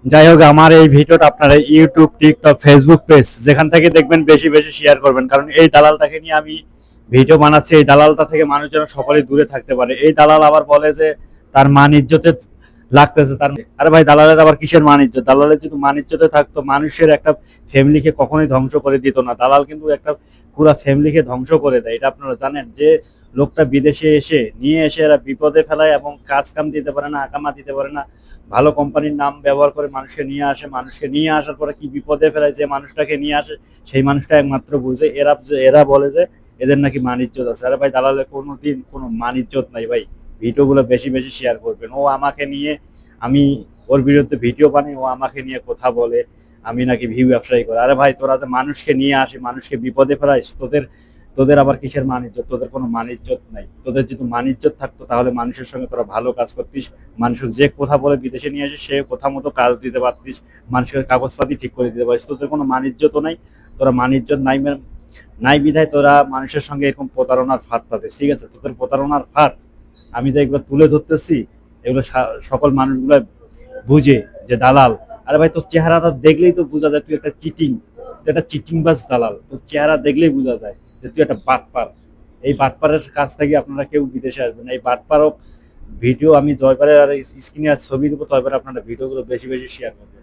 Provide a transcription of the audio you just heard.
যাই হোক, আমার এই ভিডিওটা আপনারা ইউটিউব, টিকটক, ফেসবুক পেজ যেখান থেকে দেখবেন বেশি বেশি শেয়ার করবেন, কারণ এই দালালটাকে নিয়ে আমি ভিডিও বানাচ্ছি। এই দালালটা থেকে মানুষ যেন সকলেই দূরে থাকতে পারে। এই দালাল আবার বলে যে তার মান ইজ্জতে লাগতেছে তার। আরে ভাই, দালালের আবার কিসের মান ইজ্জত? দালালের যদি মান ইজ্জতে থাকতো, মানুষের একটা ফ্যামিলিকে কখনোই ধ্বংস করে দিত না। দালাল কিন্তু একটা পুরা ফ্যামিলিকে ধ্বংস করে দেয়, এটা আপনারা জানেন? যে লোকটা বিদেশে এসে নিয়ে এসে এরা বিপদে ফেলায় এবং কাজ কাম দিতে পারে না, আকামা দিতে পারে না। ভালো কোম্পানির নাম ব্যবহার করে মানুষকে নিয়ে আসে, মানুষকে নিয়ে আসার পরে কি বিপদে ফেলায়, যে মানুষটাকে নিয়ে আসে সেই মানুষটা একমাত্র বুঝে। এরা এরা বলে যে এদের নাকি মান ইজ্জত আছে। আরে ভাই, দালালের কোনোদিন কোনো মান ইজ্জত নাই ভাই। ভিডিওগুলো বেশি বেশি শেয়ার করবেন। ও আমাকে নিয়ে, আমি ওর বিরুদ্ধে ভিডিও বানাই, ও আমাকে নিয়ে কথা বলে আমি নাকি ভিউ ব্যবসায়ী করে। আরে ভাই, তোরা যে মানুষকে নিয়ে আসি, মানুষকে বিপদে ফেলাইস, তোদের তোদের আবার কিসের মান ইজ্জত? তোদের কোনো মান ইজ্জত নাই। তোদের যদি মান ইজ্জত থাকতো তাহলে মানুষের সঙ্গে তোরা ভালো কাজ করতিস। মানুষের যে কথা বলে বিদেশে নিয়ে আসিস সে কথা মতো কাজ দিতে পারতিস, মানুষের কাগজপাতি ঠিক করে দিতে পারিস। তোদের কোনো মান ইজ্জতও নাই। তোরা মান ইজ্জত নাই নাই বিধায় তোরা মানুষের সঙ্গে এরকম প্রতারণার ফাঁদ পাতিস। ঠিক আছে, তোদের প্রতারণার ফাঁদ আমি যে এগুলো তুলে ধরতেছি, এগুলো সকল মানুষগুলো বুঝে যে দালাল। আরে ভাই, তোর চেহারাটা দেখলেই তো বোঝা যায় তুই একটা চিটিং, তুই একটা চিটিংবাজ দালাল। তোর চেহারা দেখলেই বোঝা যায় যে তুই একটা বাটপার। এই বাটপারের কাছ থেকে আপনারা কেউ বিদেশে আসবেন। এই বাটপারক ভিডিও আমি জয়বারের আর স্ক্রিনে আর ছবি দেবো, তয়বার আপনারা ভিডিওগুলো বেশি বেশি শেয়ার করবেন।